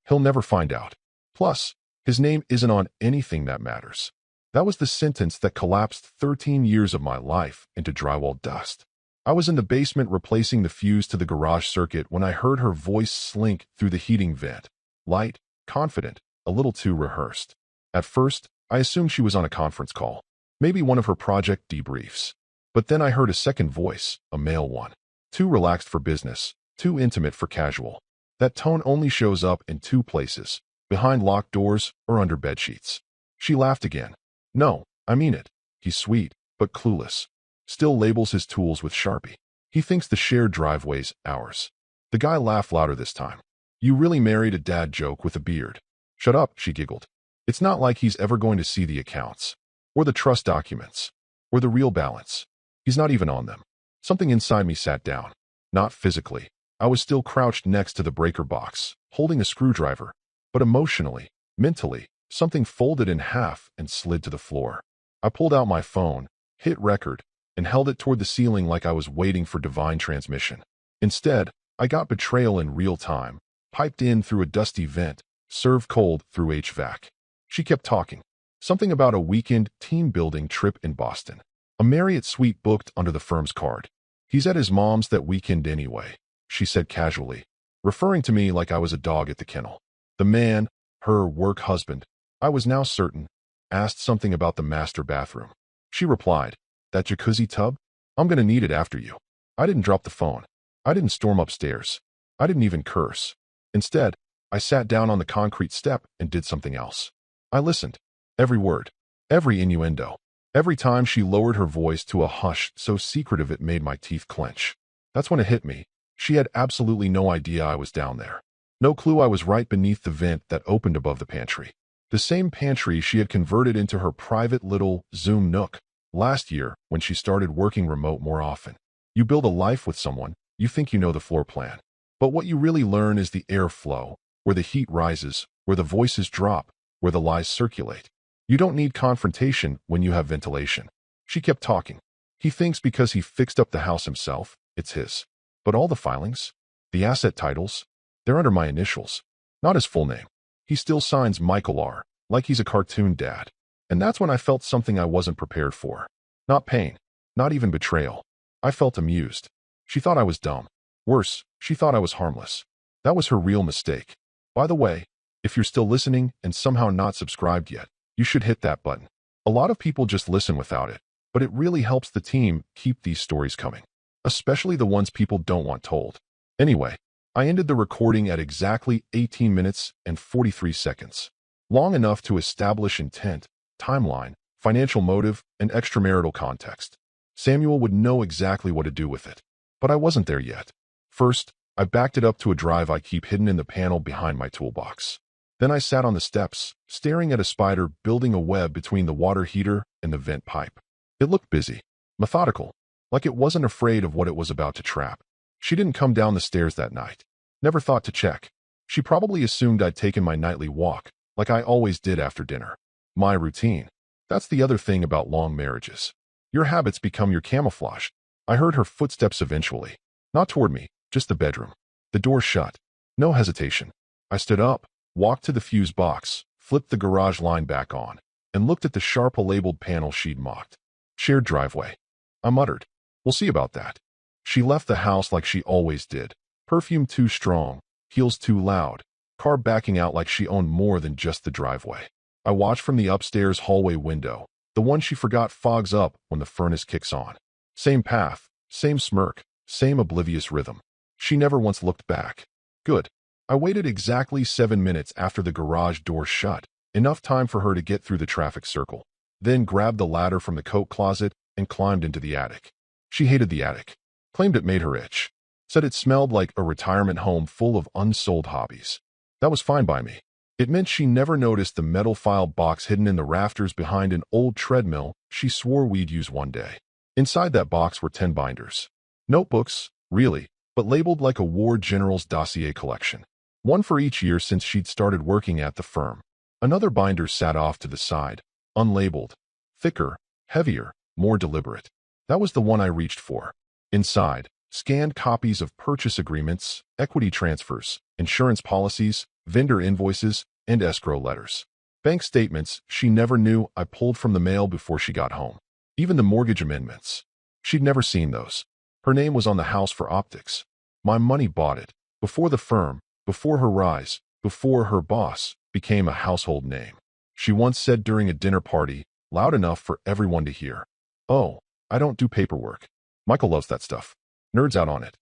He'll never find out. Plus, his name isn't on anything that matters. That was the sentence that collapsed 13 years of my life into drywall dust. I was in the basement replacing the fuse to the garage circuit when I heard her voice slink through the heating vent. Light, confident, a little too rehearsed. At first, I assumed she was on a conference call, maybe one of her project debriefs. But then I heard a second voice, a male one. Too relaxed for business, too intimate for casual. That tone only shows up in two places, behind locked doors or under bedsheets. She laughed again. No, I mean it. He's sweet, but clueless. Still labels his tools with Sharpie. He thinks the shared driveway's ours. The guy laughed louder this time. You really married a dad joke with a beard. Shut up, she giggled. It's not like he's ever going to see the accounts, or the trust documents, or the real balance. He's not even on them. Something inside me sat down. Not physically. I was still crouched next to the breaker box, holding a screwdriver. But emotionally, mentally, something folded in half and slid to the floor. I pulled out my phone, hit record, and held it toward the ceiling like I was waiting for divine transmission. Instead, I got betrayal in real time, piped in through a dusty vent, served cold through HVAC. She kept talking. Something about a weekend team-building trip in Boston. A Marriott suite booked under the firm's card. He's at his mom's that weekend anyway, she said casually, referring to me like I was a dog at the kennel. The man, her work husband, I was now certain, asked something about the master bathroom. She replied, that jacuzzi tub? I'm gonna need it after you. I didn't drop the phone. I didn't storm upstairs. I didn't even curse. Instead, I sat down on the concrete step and did something else. I listened. Every word. Every innuendo. Every time she lowered her voice to a hush so secretive it made my teeth clench. That's when it hit me. She had absolutely no idea I was down there. No clue I was right beneath the vent that opened above the pantry. The same pantry she had converted into her private little Zoom nook last year when she started working remote more often. You build a life with someone, you think you know the floor plan. But what you really learn is the airflow, where the heat rises, where the voices drop, where the lies circulate. You don't need confrontation when you have ventilation. She kept talking. He thinks because he fixed up the house himself, it's his. But all the filings, the asset titles, they're under my initials, not his full name. He still signs Michael R., like he's a cartoon dad. And that's when I felt something I wasn't prepared for. Not pain, not even betrayal. I felt amused. She thought I was dumb. Worse, she thought I was harmless. That was her real mistake. By the way, if you're still listening and somehow not subscribed yet, you should hit that button. A lot of people just listen without it, but it really helps the team keep these stories coming, especially the ones people don't want told. Anyway, I ended the recording at exactly 18 minutes and 43 seconds. Long enough to establish intent, timeline, financial motive, and extramarital context. Samuel would know exactly what to do with it. But I wasn't there yet. First, I backed it up to a drive I keep hidden in the panel behind my toolbox. Then I sat on the steps, staring at a spider building a web between the water heater and the vent pipe. It looked busy, methodical, like it wasn't afraid of what it was about to trap. She didn't come down the stairs that night. Never thought to check. She probably assumed I'd taken my nightly walk, like I always did after dinner. My routine. That's the other thing about long marriages. Your habits become your camouflage. I heard her footsteps eventually. Not toward me, just the bedroom. The door shut. No hesitation. I stood up, walked to the fuse box, flipped the garage line back on, and looked at the sharp labeled panel she'd mocked. Shared driveway. I muttered, we'll see about that. She left the house like she always did. Perfume too strong, heels too loud, car backing out like she owned more than just the driveway. I watched from the upstairs hallway window, the one she forgot fogs up when the furnace kicks on. Same path, same smirk, same oblivious rhythm. She never once looked back. Good. I waited exactly 7 minutes after the garage door shut, enough time for her to get through the traffic circle, then grabbed the ladder from the coat closet and climbed into the attic. She hated the attic, claimed it made her itch, said it smelled like a retirement home full of unsold hobbies. That was fine by me. It meant she never noticed the metal file box hidden in the rafters behind an old treadmill she swore we'd use one day. Inside that box were 10 binders. Notebooks, really, but labeled like a war general's dossier collection. One for each year since she'd started working at the firm. Another binder sat off to the side, unlabeled, thicker, heavier, more deliberate. That was the one I reached for. Inside, scanned copies of purchase agreements, equity transfers, insurance policies, vendor invoices, and escrow letters. Bank statements she never knew I pulled from the mail before she got home. Even the mortgage amendments. She'd never seen those. Her name was on the house for optics. My money bought it. Before the firm, before her rise, before her boss became a household name. She once said during a dinner party, loud enough for everyone to hear, "Oh, I don't do paperwork. Michael loves that stuff. Nerds out on it."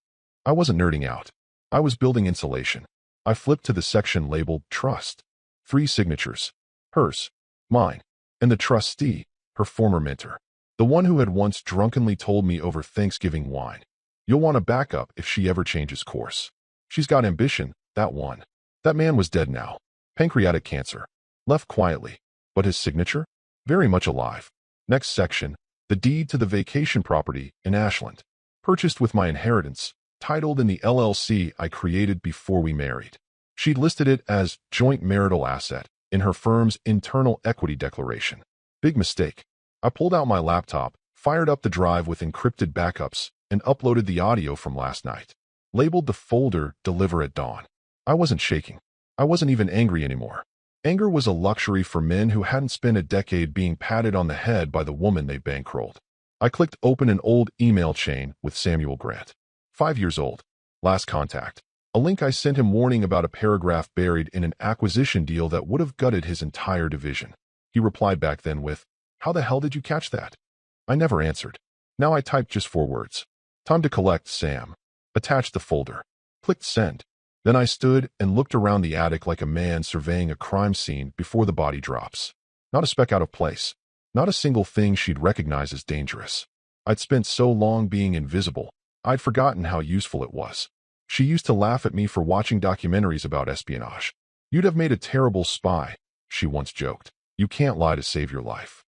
I wasn't nerding out. I was building insulation. I flipped to the section labeled Trust. 3 signatures. Hers, mine, and the trustee, her former mentor. The one who had once drunkenly told me over Thanksgiving wine, "You'll want a backup if she ever changes course. She's got ambition, that one." That man was dead now. Pancreatic cancer. Left quietly. But his signature? Very much alive. Next section. The deed to the vacation property in Ashland. Purchased with my inheritance, titled in the LLC I created before we married. She'd listed it as joint marital asset in her firm's internal equity declaration. Big mistake. I pulled out my laptop, fired up the drive with encrypted backups, and uploaded the audio from last night. Labeled the folder Deliver at Dawn. I wasn't shaking. I wasn't even angry anymore. Anger was a luxury for men who hadn't spent a decade being patted on the head by the woman they bankrolled. I clicked open an old email chain with Samuel Grant. 5 years old. Last contact. A link I sent him warning about a paragraph buried in an acquisition deal that would have gutted his entire division. He replied back then with, "How the hell did you catch that?" I never answered. Now I typed just 4 words. "Time to collect, Sam." Attached the folder. Clicked send. Then I stood and looked around the attic like a man surveying a crime scene before the body drops. Not a speck out of place. Not a single thing she'd recognize as dangerous. I'd spent so long being invisible, I'd forgotten how useful it was. She used to laugh at me for watching documentaries about espionage. "You'd have made a terrible spy," she once joked. "You can't lie to save your life."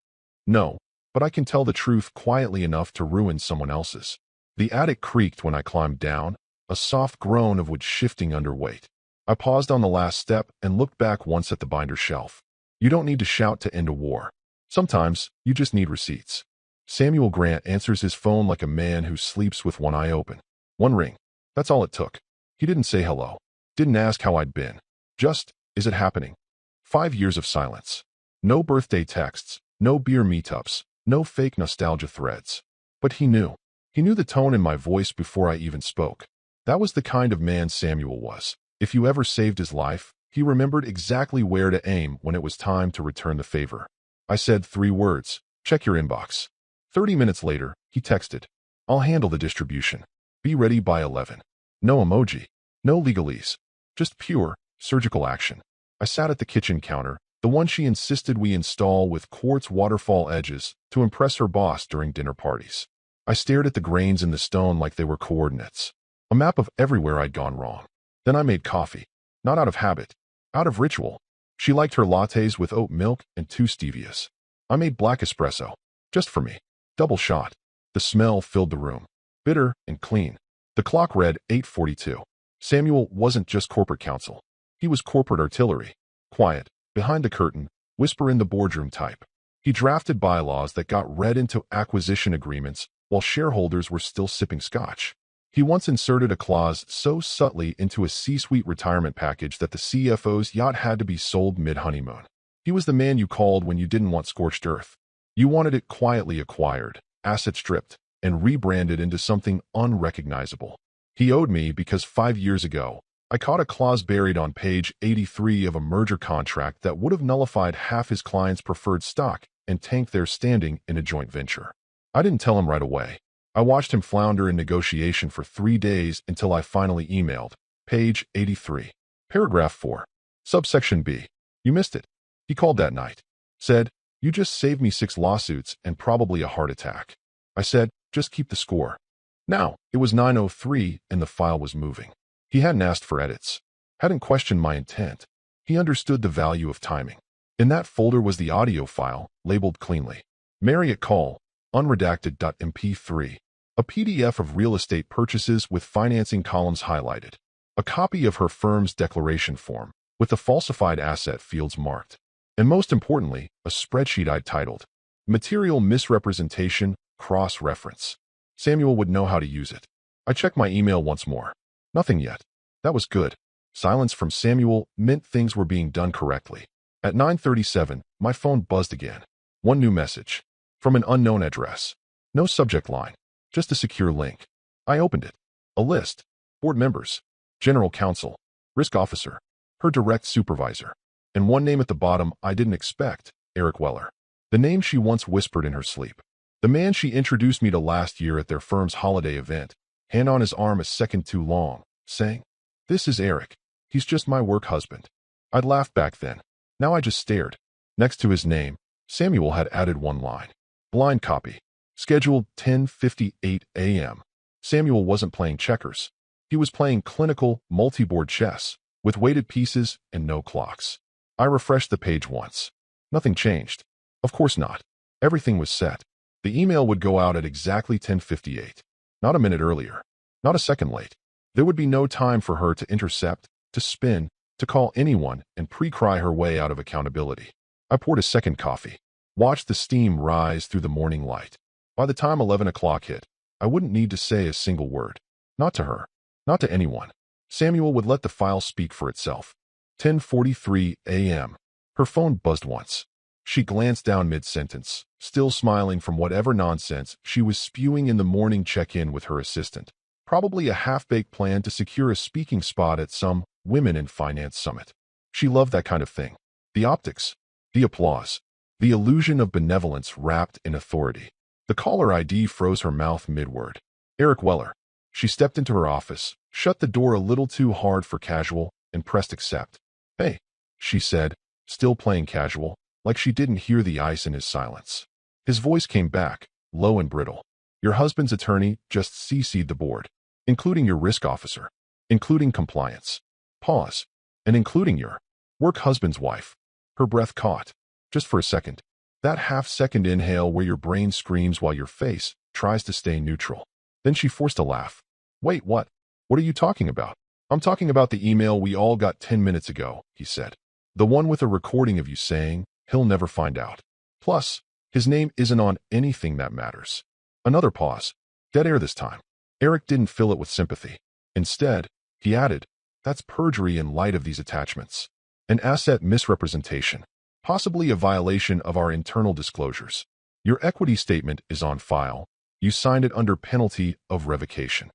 No, but I can tell the truth quietly enough to ruin someone else's. The attic creaked when I climbed down, a soft groan of wood shifting under weight. I paused on the last step and looked back once at the binder shelf. You don't need to shout to end a war. Sometimes, you just need receipts. Samuel Grant answers his phone like a man who sleeps with one eye open. 1 ring. That's all it took. He didn't say hello. Didn't ask how I'd been. Just, is it happening? 5 years of silence. No birthday texts, no beer meetups, no fake nostalgia threads. But he knew. He knew the tone in my voice before I even spoke. That was the kind of man Samuel was. If you ever saved his life, he remembered exactly where to aim when it was time to return the favor. I said 3 words, "Check your inbox." 30 minutes later, he texted, "I'll handle the distribution. Be ready by 11. No emoji. No legalese. Just pure, surgical action. I sat at the kitchen counter, the one she insisted we install with quartz waterfall edges to impress her boss during dinner parties. I stared at the grains in the stone like they were coordinates. A map of everywhere I'd gone wrong. Then I made coffee. Not out of habit. Out of ritual. She liked her lattes with oat milk and 2 stevias. I made black espresso. Just for me. Double shot. The smell filled the room. Bitter and clean. The clock read 8:42. Samuel wasn't just corporate counsel. He was corporate artillery. Quiet, behind the curtain, whisper in the boardroom type. He drafted bylaws that got read into acquisition agreements while shareholders were still sipping scotch. He once inserted a clause so subtly into a C-suite retirement package that the CFO's yacht had to be sold mid-honeymoon. He was the man you called when you didn't want scorched earth. You wanted it quietly acquired, asset stripped, and rebranded into something unrecognizable. He owed me because 5 years ago, I caught a clause buried on page 83 of a merger contract that would have nullified half his client's preferred stock and tanked their standing in a joint venture. I didn't tell him right away. I watched him flounder in negotiation for 3 days until I finally emailed. Page 83. Paragraph 4. Subsection B. You missed it. He called that night. Said, "You just saved me 6 lawsuits and probably a heart attack." I said, "Just keep the score." Now, it was 9:03 and the file was moving. He hadn't asked for edits. Hadn't questioned my intent. He understood the value of timing. In that folder was the audio file, labeled cleanly. Marriott Call, unredacted.mp3. A PDF of real estate purchases with financing columns highlighted. A copy of her firm's declaration form, with the falsified asset fields marked. And most importantly, a spreadsheet I'd titled, Material Misrepresentation, Cross-Reference. Samuel would know how to use it. I checked my email once more. Nothing yet. That was good. Silence from Samuel meant things were being done correctly. At 9:37, my phone buzzed again. One new message. From an unknown address. No subject line. Just a secure link. I opened it. A list. Board members. General counsel. Risk officer. Her direct supervisor. And one name at the bottom I didn't expect. Eric Weller. The name she once whispered in her sleep. The man she introduced me to last year at their firm's holiday event. Hand on his arm a second too long, saying, "This is Eric. He's just my work husband." I'd laughed back then. Now I just stared. Next to his name, Samuel had added one line. Blind copy. Scheduled 10:58 a.m. Samuel wasn't playing checkers. He was playing clinical, multi-board chess, with weighted pieces and no clocks. I refreshed the page once. Nothing changed. Of course not. Everything was set. The email would go out at exactly 10:58. Not a minute earlier. Not a second late. There would be no time for her to intercept, to spin, to call anyone and pre-cry her way out of accountability. I poured a second coffee. Watched the steam rise through the morning light. By the time 11 o'clock hit, I wouldn't need to say a single word. Not to her. Not to anyone. Samuel would let the file speak for itself. 10:43 a.m. Her phone buzzed once. She glanced down mid-sentence, still smiling from whatever nonsense she was spewing in the morning check-in with her assistant. Probably a half-baked plan to secure a speaking spot at some Women in Finance Summit. She loved that kind of thing. The optics. The applause. The illusion of benevolence wrapped in authority. The caller ID froze her mouth mid-word. Eric Weller. She stepped into her office, shut the door a little too hard for casual, and pressed accept. "Hey," she said, still playing casual, like she didn't hear the ice in his silence. His voice came back, low and brittle. "Your husband's attorney just CC'd the board, including your risk officer, including compliance." Pause. "And including your work husband's wife." Her breath caught. Just for a second. That half-second inhale where your brain screams while your face tries to stay neutral. Then she forced a laugh. "Wait, what? What are you talking about?" "I'm talking about the email we all got 10 minutes ago," he said. "The one with a recording of you saying, 'He'll never find out.' Plus, his name isn't on anything that matters." Another pause. Dead air this time. Eric didn't fill it with sympathy. Instead, he added, "That's perjury in light of these attachments. An asset misrepresentation. Possibly a violation of our internal disclosures. Your equity statement is on file. You signed it under penalty of revocation."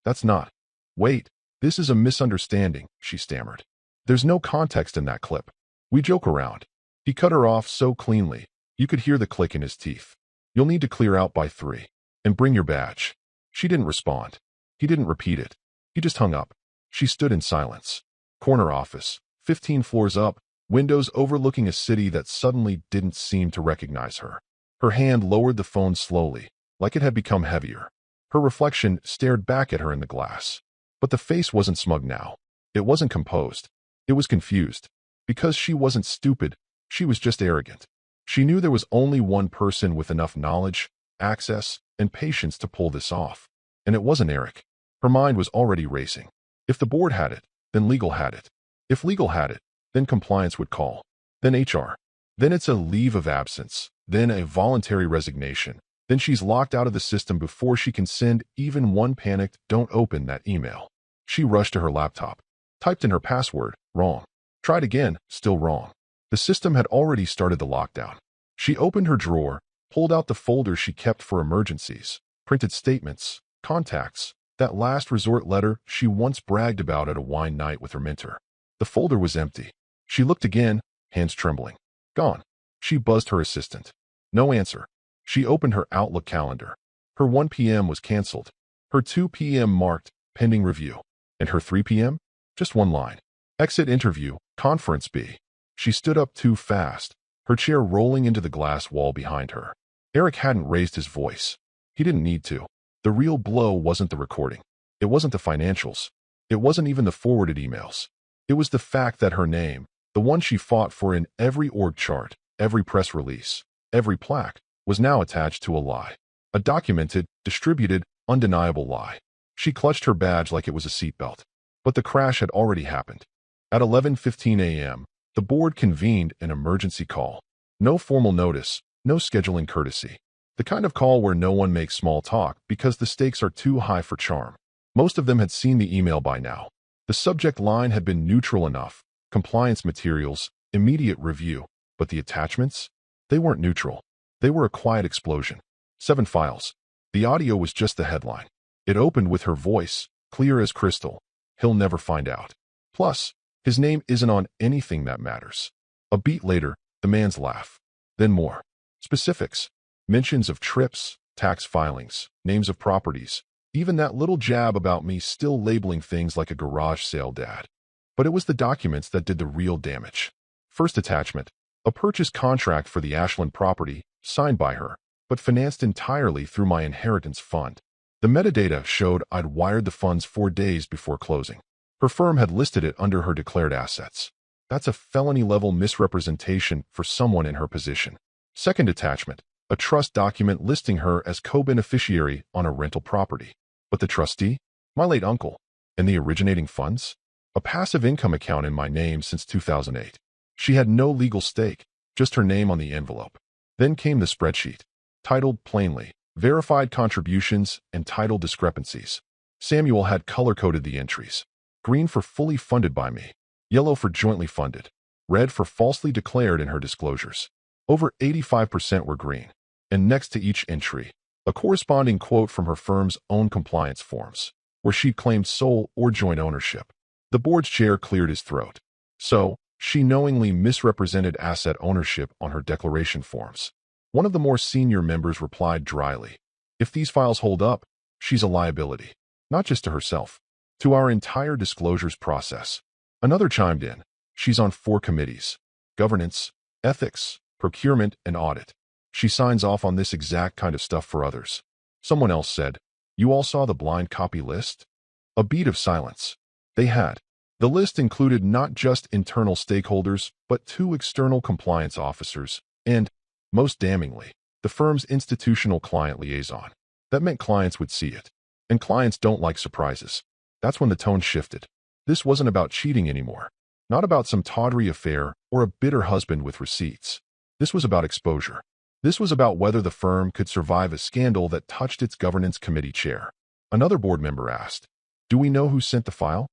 That's not." "Wait, this is a misunderstanding," she stammered. "There's no context in that clip. We joke around." He cut her off so cleanly, you could hear the click in his teeth. "You'll need to clear out by 3. And bring your badge." She didn't respond. He didn't repeat it. He just hung up. She stood in silence. Corner office, 15 floors up, windows overlooking a city that suddenly didn't seem to recognize her. Her hand lowered the phone slowly, like it had become heavier. Her reflection stared back at her in the glass. But the face wasn't smug now. It wasn't composed. It was confused. Because she wasn't stupid, she was just arrogant. She knew there was only one person with enough knowledge, access, and patience to pull this off. And it wasn't Eric. Her mind was already racing. If the board had it, then legal had it. If legal had it, then compliance would call. Then HR. Then it's a leave of absence. Then a voluntary resignation. Then she's locked out of the system before she can send even one panicked "don't open that" email. She rushed to her laptop. Typed in her password, wrong. Tried again, still wrong. The system had already started the lockdown. She opened her drawer, pulled out the folder she kept for emergencies, printed statements, contacts, that last resort letter she once bragged about at a wine night with her mentor. The folder was empty. She looked again, hands trembling. Gone. She buzzed her assistant. No answer. She opened her Outlook calendar. Her 1 p.m. was canceled. Her 2 p.m. marked pending review. And her 3 p.m.? Just one line. Exit interview, conference B. She stood up too fast, her chair rolling into the glass wall behind her. Eric hadn't raised his voice. He didn't need to. The real blow wasn't the recording. It wasn't the financials. It wasn't even the forwarded emails. It was the fact that her name, the one she fought for in every org chart, every press release, every plaque, was now attached to a lie. A documented, distributed, undeniable lie. She clutched her badge like it was a seatbelt. But the crash had already happened. At 11:15 a.m., the board convened an emergency call. No formal notice, no scheduling courtesy. The kind of call where no one makes small talk because the stakes are too high for charm. Most of them had seen the email by now. The subject line had been neutral enough: compliance materials, immediate review. But the attachments? They weren't neutral. They were a quiet explosion. 7 files. The audio was just the headline. It opened with her voice, clear as crystal. He'll never find out. Plus, his name isn't on anything that matters. A beat later, the man's laugh. Then more. Specifics. Mentions of trips, tax filings, names of properties. Even that little jab about me still labeling things like a garage sale dad. But it was the documents that did the real damage. First attachment. A purchase contract for the Ashland property, signed by her, but financed entirely through my inheritance fund. The metadata showed I'd wired the funds 4 days before closing. Her firm had listed it under her declared assets. That's a felony-level misrepresentation for someone in her position. Second attachment. A trust document listing her as co-beneficiary on a rental property. But the trustee? My late uncle. And the originating funds? A passive income account in my name since 2008. She had no legal stake, just her name on the envelope. Then came the spreadsheet, titled plainly, Verified Contributions and Title Discrepancies. Samuel had color-coded the entries. Green for fully funded by me, yellow for jointly funded, red for falsely declared in her disclosures. Over 85% were green. And next to each entry, a corresponding quote from her firm's own compliance forms, where she claimed sole or joint ownership. The board's chair cleared his throat. So, she knowingly misrepresented asset ownership on her declaration forms. One of the more senior members replied dryly, "If these files hold up, she's a liability, not just to herself, to our entire disclosures process." Another chimed in, "She's on 4 committees: governance, ethics, procurement, and audit. She signs off on this exact kind of stuff for others." Someone else said, "You all saw the blind copy list?" A beat of silence. They had. The list included not just internal stakeholders, but 2 external compliance officers, and, most damningly, the firm's institutional client liaison. That meant clients would see it. And clients don't like surprises. That's when the tone shifted. This wasn't about cheating anymore. Not about some tawdry affair or a bitter husband with receipts. This was about exposure. This was about whether the firm could survive a scandal that touched its governance committee chair. Another board member asked, "Do we know who sent the file?"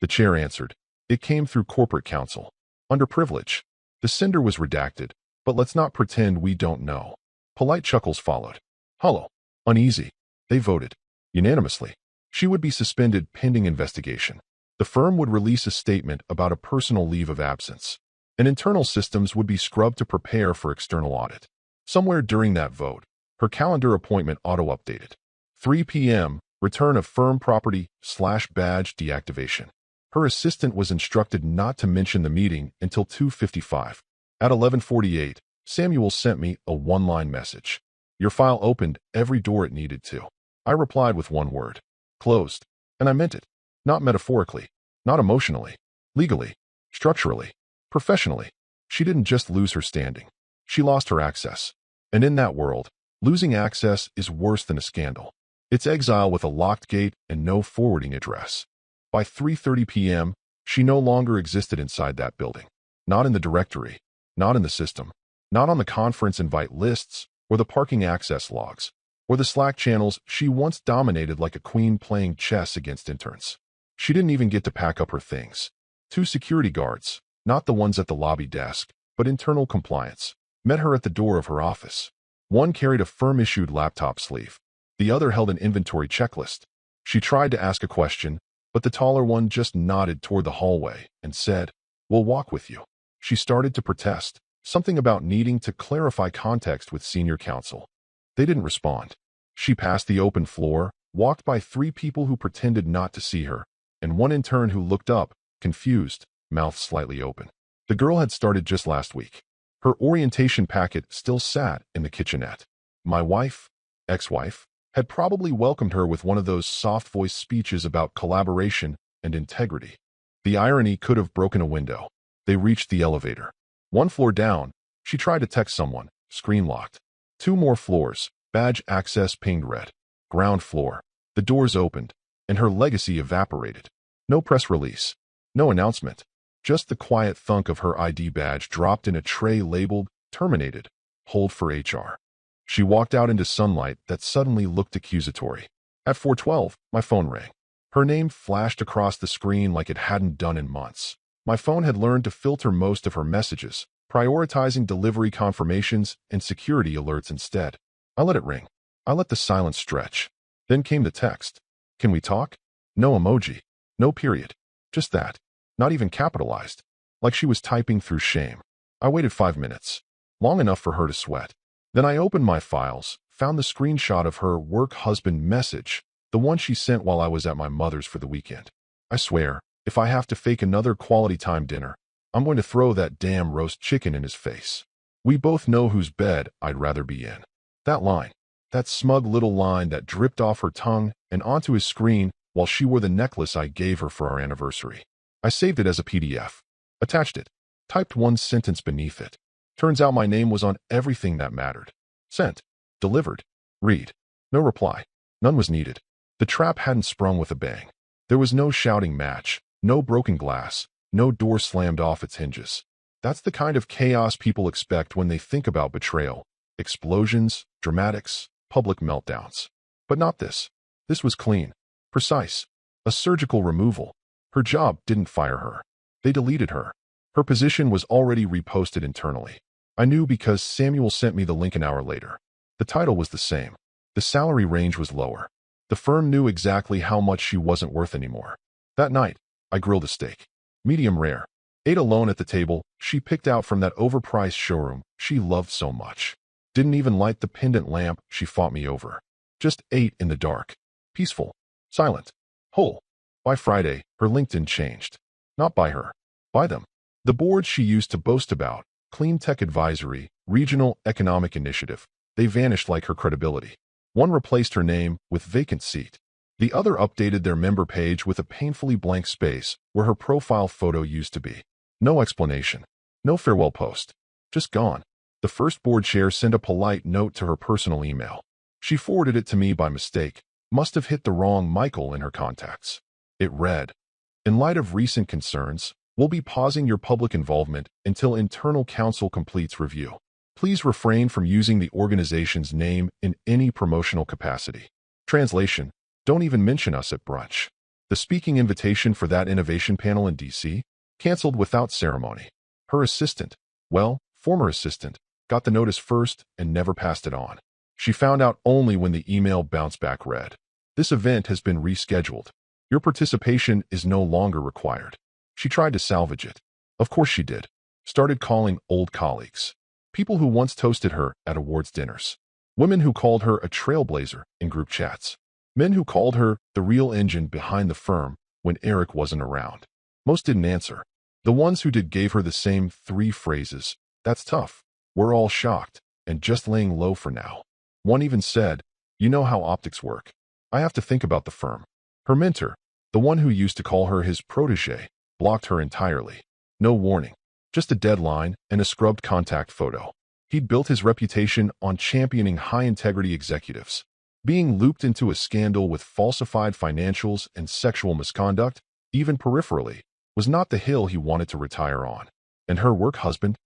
The chair answered, "It came through corporate counsel. Under privilege. The sender was redacted, but let's not pretend we don't know." Polite chuckles followed. Hollow. Uneasy. They voted. Unanimously. She would be suspended pending investigation. The firm would release a statement about a personal leave of absence. And internal systems would be scrubbed to prepare for external audit. Somewhere during that vote, her calendar appointment auto-updated. 3 p.m., return of firm property/badge deactivation. Her assistant was instructed not to mention the meeting until 2:55. At 11:48, Samuel sent me a 1-line message. "Your file opened every door it needed to." I replied with 1 word. Closed. And I meant it. Not metaphorically. Not emotionally. Legally. Structurally. Professionally. She didn't just lose her standing. She lost her access. And in that world, losing access is worse than a scandal. It's exile with a locked gate and no forwarding address. By 3:30 p.m., she no longer existed inside that building. Not in the directory. Not in the system. Not on the conference invite lists, or the parking access logs, or the Slack channels she once dominated like a queen playing chess against interns. She didn't even get to pack up her things. 2 security guards, not the ones at the lobby desk, but internal compliance, met her at the door of her office. One carried a firm-issued laptop sleeve. The other held an inventory checklist. She tried to ask a question, but the taller one just nodded toward the hallway and said, "We'll walk with you." She started to protest, something about needing to clarify context with senior counsel. They didn't respond. She passed the open floor, walked by 3 people who pretended not to see her, and 1 intern who looked up, confused, mouth slightly open. The girl had started just last week. Her orientation packet still sat in the kitchenette. My wife, ex-wife, had probably welcomed her with one of those soft-voiced speeches about collaboration and integrity. The irony could have broken a window. They reached the elevator. 1 floor down, she tried to text someone, screen locked. 2 more floors, badge access pinged red. Ground floor. The doors opened, and her legacy evaporated. No press release. No announcement. Just the quiet thunk of her ID badge dropped in a tray labeled, "Terminated. Hold for HR." She walked out into sunlight that suddenly looked accusatory. At 4:12, my phone rang. Her name flashed across the screen like it hadn't done in months. My phone had learned to filter most of her messages, prioritizing delivery confirmations and security alerts instead. I let it ring. I let the silence stretch. Then came the text. Can we talk? No emoji. No period. Just that. Not even capitalized. Like she was typing through shame. I waited 5 minutes. Long enough for her to sweat. Then I opened my files, found the screenshot of her work husband message, the one she sent while I was at my mother's for the weekend. I swear, if I have to fake another quality time dinner, I'm going to throw that damn roast chicken in his face. We both know whose bed I'd rather be in. That line. That smug little line that dripped off her tongue and onto his screen while she wore the necklace I gave her for our anniversary. I saved it as a PDF. Attached it. Typed one sentence beneath it. Turns out my name was on everything that mattered. Sent. Delivered. Read. No reply. None was needed. The trap hadn't sprung with a bang. There was no shouting match, no broken glass, no door slammed off its hinges. That's the kind of chaos people expect when they think about betrayal. Explosions, dramatics, public meltdowns. But not this. This was clean. Precise. A surgical removal. Her job didn't fire her. They deleted her. Her position was already reposted internally. I knew because Samuel sent me the link an hour later. The title was the same. The salary range was lower. The firm knew exactly how much she wasn't worth anymore. That night, I grilled a steak. Medium rare. Ate alone at the table she picked out from that overpriced showroom she loved so much. Didn't even light the pendant lamp she fought me over. Just ate in the dark. Peaceful. Silent. Whole. By Friday, her LinkedIn changed. Not by her. By them. The board she used to boast about, Clean Tech Advisory, Regional Economic Initiative, they vanished like her credibility. One replaced her name with vacant seat. The other updated their member page with a painfully blank space where her profile photo used to be. No explanation. No farewell post. Just gone. The first board chair sent a polite note to her personal email. She forwarded it to me by mistake. Must have hit the wrong Michael in her contacts. It read, in light of recent concerns, we'll be pausing your public involvement until internal counsel completes review. Please refrain from using the organization's name in any promotional capacity. Translation, don't even mention us at brunch. The speaking invitation for that innovation panel in D.C. canceled without ceremony. Her assistant, well, former assistant, got the notice first and never passed it on. She found out only when the email bounced back read, this event has been rescheduled. Your participation is no longer required. She tried to salvage it. Of course she did. Started calling old colleagues. People who once toasted her at awards dinners. Women who called her a trailblazer in group chats. Men who called her the real engine behind the firm when Eric wasn't around. Most didn't answer. The ones who did gave her the same 3 phrases. That's tough. We're all shocked and just laying low for now. One even said, you know how optics work. I have to think about the firm. Her mentor, the one who used to call her his protege, blocked her entirely. No warning. Just a deadline and a scrubbed contact photo. He'd built his reputation on championing high-integrity executives. Being looped into a scandal with falsified financials and sexual misconduct, even peripherally, was not the hill he wanted to retire on. And her work husband?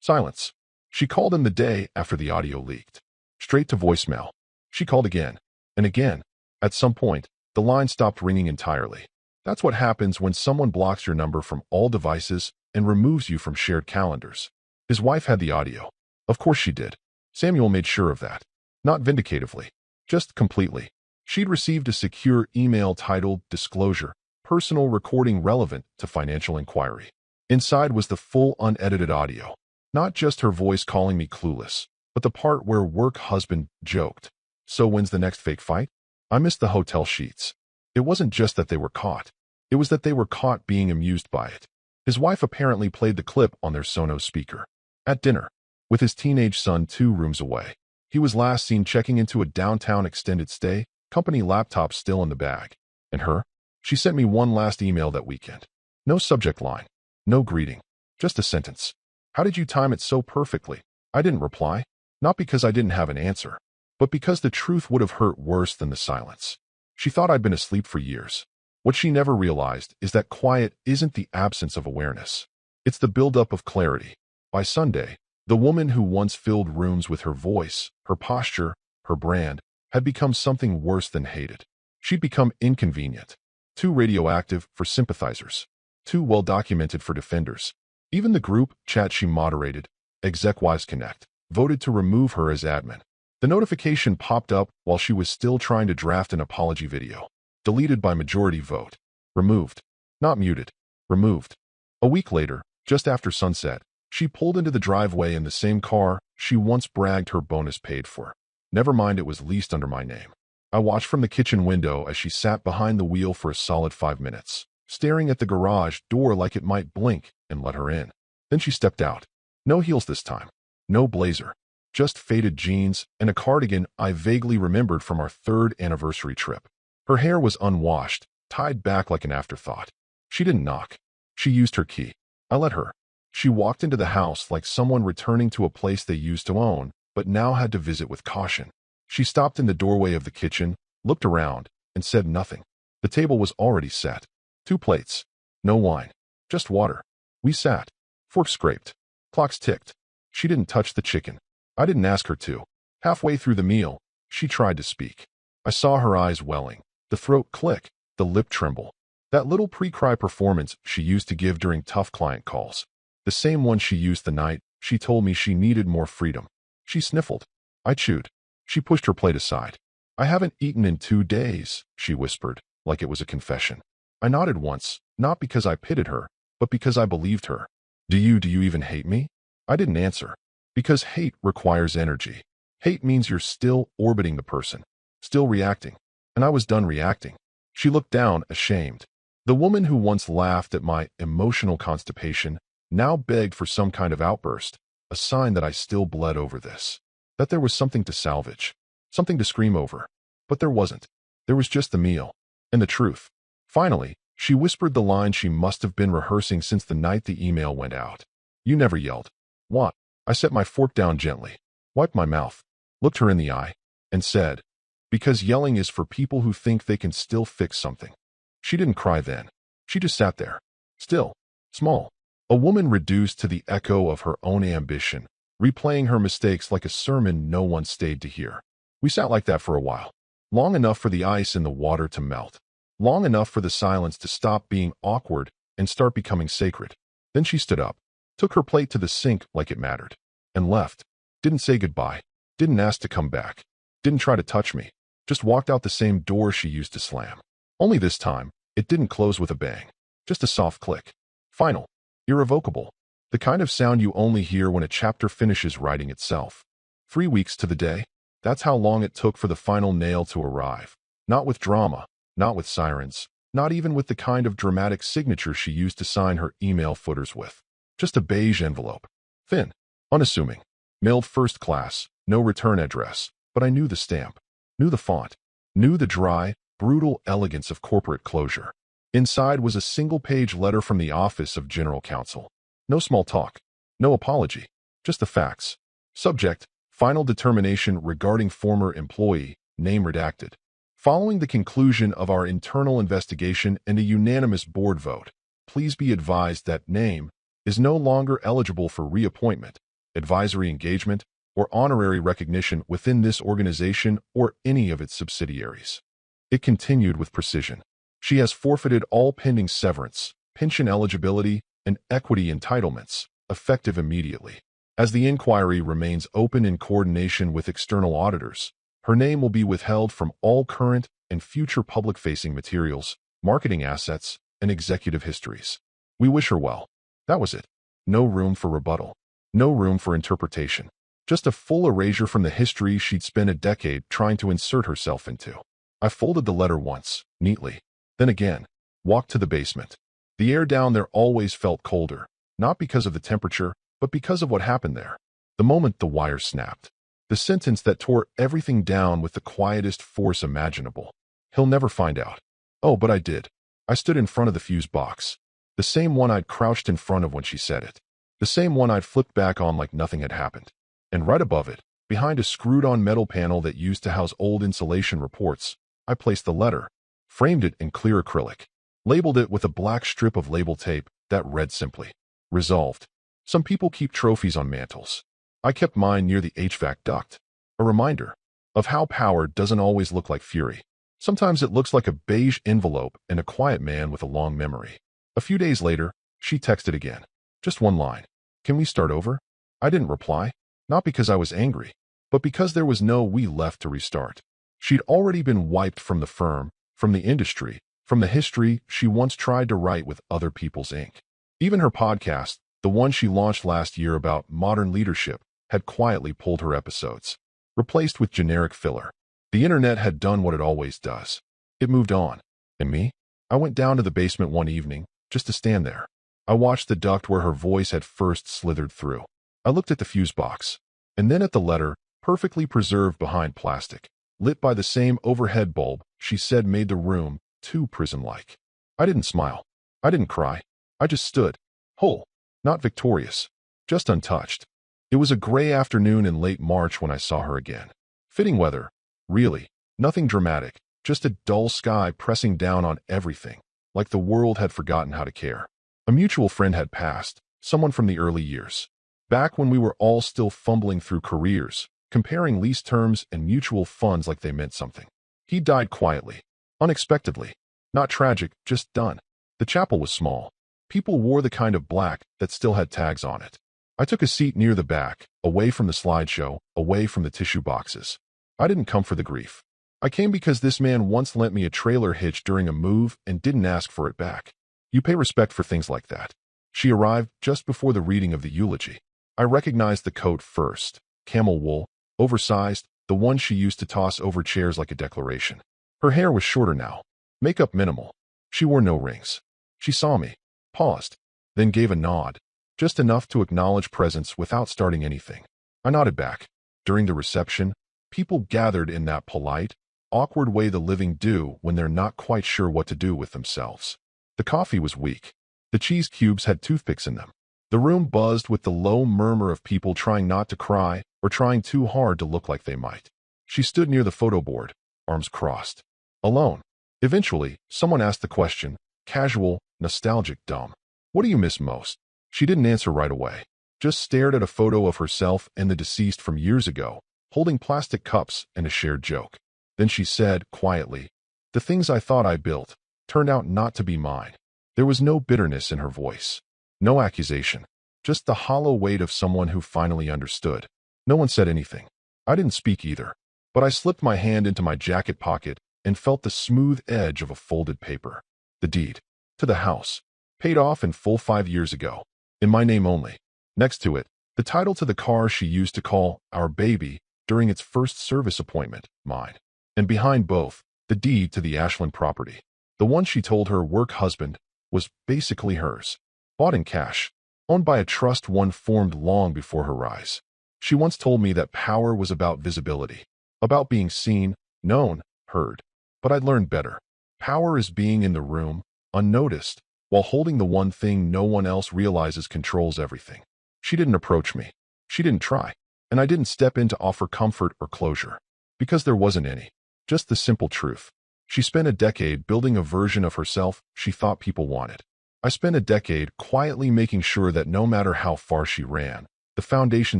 Silence. She called him the day after the audio leaked. Straight to voicemail. She called again. And again. At some point, the line stopped ringing entirely. That's what happens when someone blocks your number from all devices and removes you from shared calendars. His wife had the audio. Of course she did. Samuel made sure of that. Not vindicatively. Just completely. She'd received a secure email titled Disclosure, personal recording relevant to financial inquiry. Inside was the full unedited audio. Not just her voice calling me clueless, but the part where work husband joked. So when's the next fake fight? I missed the hotel sheets. It wasn't just that they were caught. It was that they were caught being amused by it. His wife apparently played the clip on their Sonos speaker. At dinner, with his teenage son 2 rooms away. He was last seen checking into a downtown extended stay, company laptop still in the bag. And her? She sent me one last email that weekend. No subject line. No greeting. Just a sentence. How did you time it so perfectly? I didn't reply. Not because I didn't have an answer, but because the truth would have hurt worse than the silence. She thought I'd been asleep for years. What she never realized is that quiet isn't the absence of awareness. It's the buildup of clarity. By Sunday, the woman who once filled rooms with her voice, her posture, her brand, had become something worse than hated. She'd become inconvenient. too radioactive for sympathizers, too well-documented for defenders. Even the group chat she moderated, ExecWise Connect, voted to remove her as admin. The notification popped up while she was still trying to draft an apology video. Deleted by majority vote. Removed. Not muted. Removed. A week later, just after sunset, she pulled into the driveway in the same car she once bragged her bonus paid for. Never mind it was leased under my name. I watched from the kitchen window as she sat behind the wheel for a solid 5 minutes, staring at the garage door like it might blink and let her in. Then she stepped out. No heels this time. No blazer. Just faded jeans and a cardigan I vaguely remembered from our 3rd anniversary trip. Her hair was unwashed, tied back like an afterthought. She didn't knock. She used her key. I let her. She walked into the house like someone returning to a place they used to own, but now had to visit with caution. She stopped in the doorway of the kitchen, looked around, and said nothing. The table was already set. 2 plates. No wine. Just water. We sat. Forks scraped. Clocks ticked. She didn't touch the chicken. I didn't ask her to. Halfway through the meal, she tried to speak. I saw her eyes welling, the throat click, the lip tremble. That little pre-cry performance she used to give during tough client calls. The same one she used the night she told me she needed more freedom. She sniffled. I chewed. She pushed her plate aside. I haven't eaten in 2 days, she whispered, like it was a confession. I nodded once, not because I pitied her, but because I believed her. Do you even hate me? I didn't answer. Because hate requires energy. Hate means you're still orbiting the person, still reacting. And I was done reacting. She looked down, ashamed. The woman who once laughed at my emotional constipation now begged for some kind of outburst, a sign that I still bled over this. That there was something to salvage, something to scream over. But there wasn't. There was just the meal. And the truth. Finally, she whispered the line she must have been rehearsing since the night the email went out. You never yelled. What? I set my fork down gently, wiped my mouth, looked her in the eye, and said, because yelling is for people who think they can still fix something. She didn't cry then. She just sat there. Still. Small. A woman reduced to the echo of her own ambition, replaying her mistakes like a sermon no one stayed to hear. We sat like that for a while. Long enough for the ice in the water to melt. Long enough for the silence to stop being awkward and start becoming sacred. Then she stood up, took her plate to the sink like it mattered, and left. Didn't say goodbye. Didn't ask to come back. Didn't try to touch me. Just walked out the same door she used to slam. Only this time, it didn't close with a bang. Just a soft click. Final. Irrevocable. The kind of sound you only hear when a chapter finishes writing itself. 3 weeks to the day. That's how long it took for the final nail to arrive. Not with drama. Not with sirens. Not even with the kind of dramatic signature she used to sign her email footers with. Just a beige envelope. Thin. Unassuming. Mailed first class. No return address. But I knew the stamp. Knew the font. Knew the dry, brutal elegance of corporate closure. Inside was a single-page letter from the Office of General Counsel. No small talk. No apology. Just the facts. Subject, final determination regarding former employee, name redacted. Following the conclusion of our internal investigation and a unanimous board vote, please be advised that name is no longer eligible for reappointment, advisory engagement, or honorary recognition within this organization or any of its subsidiaries. It continued with precision. She has forfeited all pending severance, pension eligibility, and equity entitlements, effective immediately. As the inquiry remains open in coordination with external auditors, her name will be withheld from all current and future public-facing materials, marketing assets, and executive histories. We wish her well. That was it. No room for rebuttal. No room for interpretation. Just a full erasure from the history she'd spent a decade trying to insert herself into. I folded the letter once, neatly. Then again, walked to the basement. The air down there always felt colder, not because of the temperature, but because of what happened there. The moment the wire snapped. The sentence that tore everything down with the quietest force imaginable. He'll never find out. Oh, but I did. I stood in front of the fuse box. The same one I'd crouched in front of when she said it. The same one I'd flipped back on like nothing had happened. And right above it, behind a screwed-on metal panel that used to house old insulation reports, I placed the letter, framed it in clear acrylic, labeled it with a black strip of label tape that read simply, Resolved. Some people keep trophies on mantles. I kept mine near the HVAC duct. A reminder of how power doesn't always look like fury. Sometimes it looks like a beige envelope and a quiet man with a long memory. A few days later, she texted again. Just one line. Can we start over? I didn't reply, not because I was angry, but because there was no we left to restart. She'd already been wiped from the firm, from the industry, from the history she once tried to write with other people's ink. Even her podcast, the one she launched last year about modern leadership, had quietly pulled her episodes, replaced with generic filler. The internet had done what it always does. It moved on. And me? I went down to the basement one evening, just to stand there. I watched the duct where her voice had first slithered through. I looked at the fuse box, and then at the letter, perfectly preserved behind plastic, lit by the same overhead bulb she said made the room too prison-like. I didn't smile. I didn't cry. I just stood, whole, not victorious, just untouched. It was a gray afternoon in late March when I saw her again. Fitting weather, really, nothing dramatic, just a dull sky pressing down on everything, like the world had forgotten how to care. A mutual friend had passed, someone from the early years. Back when we were all still fumbling through careers, comparing lease terms and mutual funds like they meant something. He died quietly, unexpectedly. Not tragic, just done. The chapel was small. People wore the kind of black that still had tags on it. I took a seat near the back, away from the slideshow, away from the tissue boxes. I didn't come for the grief. I came because this man once lent me a trailer hitch during a move and didn't ask for it back. You pay respect for things like that. She arrived just before the reading of the eulogy. I recognized the coat first. Camel wool, oversized, the one she used to toss over chairs like a declaration. Her hair was shorter now. Makeup minimal. She wore no rings. She saw me, paused, then gave a nod, just enough to acknowledge presence without starting anything. I nodded back. During the reception, people gathered in that polite, awkward way the living do when they're not quite sure what to do with themselves. The coffee was weak. The cheese cubes had toothpicks in them. The room buzzed with the low murmur of people trying not to cry or trying too hard to look like they might. She stood near the photo board, arms crossed. Alone. Eventually, someone asked the question, casual, nostalgic, dumb. What do you miss most? She didn't answer right away. Just stared at a photo of herself and the deceased from years ago, holding plastic cups and a shared joke. Then she said, quietly, the things I thought I built turned out not to be mine. There was no bitterness in her voice. No accusation. Just the hollow weight of someone who finally understood. No one said anything. I didn't speak either. But I slipped my hand into my jacket pocket and felt the smooth edge of a folded paper. The deed. To the house. Paid off in full 5 years ago. In my name only. Next to it, the title to the car she used to call our baby during its first service appointment, mine. And behind both, the deed to the Ashland property. The one she told her work husband was basically hers. Bought in cash. Owned by a trust one formed long before her rise. She once told me that power was about visibility. About being seen, known, heard. But I'd learned better. Power is being in the room, unnoticed, while holding the one thing no one else realizes controls everything. She didn't approach me. She didn't try. And I didn't step in to offer comfort or closure. Because there wasn't any. Just the simple truth. She spent a decade building a version of herself she thought people wanted. I spent a decade quietly making sure that no matter how far she ran, the foundation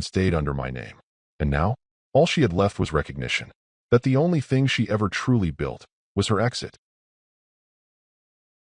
stayed under my name. And now, all she had left was recognition. That the only thing she ever truly built was her exit.